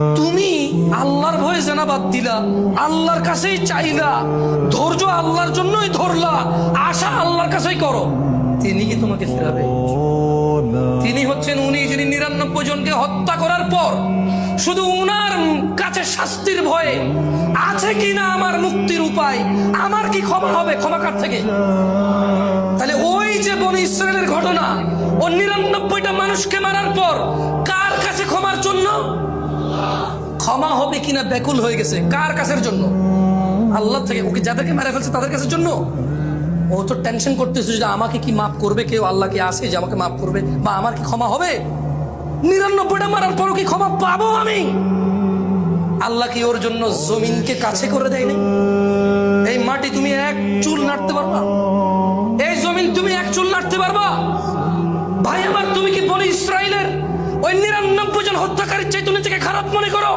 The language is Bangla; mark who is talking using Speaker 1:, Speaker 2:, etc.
Speaker 1: তুমি আল্লাহর ভয়ে জেনা বাদ দিলা, আল্লাহর কাছেই চাইলা, ধৈর্য আল্লাহর জন্যই ধরলা, আশা আল্লাহর কাছেই করো, তিনি কি তোমাকে ফেরাবে? তিনি হচ্ছেন উনি যিনি ৯৯ জনকে হত্যা করার পর শুধু উনার কাছে শাস্তির ভয়ে আছে কিনা আমার মুক্তির উপায়, আমার কি ক্ষমা হবে, ক্ষমা কার থেকে? তাহলে ওই যে বনি ইসরায়েলের ঘটনা, ও ৯৯টা মানুষকে মারার পর কার কাছে ক্ষমার জন্য? ক্ষমা হবে কিনা ব্যাকুল হয়ে গেছে। কার কাছের জন্য? আল্লাহ থেকে। ওকে যাদেরকে মেরে ফেলছে তাদের কাছের জন্য। ও তো টেনশন করতেছে যে আমাকে কি মাফ করবে কেউ, আল্লাহ কি আছে যে আমাকে মাফ করবে, বা আমার কি ক্ষমা হবে? ৯৯টা মারার পরও কি ক্ষমা পাবো আমি? আল্লাহ কি ওর জন্য জমিনকে কাছে করে দেয়নি? এই মাটি তুমি এক চুল নাড়তে পারবা? এই জমিন তুমি এক চুল নাড়তে পারবা? ভাই আমার, তুমি কি বনি ইসরায়েলের ওই ৯৯ জন হত্যাকারীর চাইতে নিজেকে খারাপ মনে করো?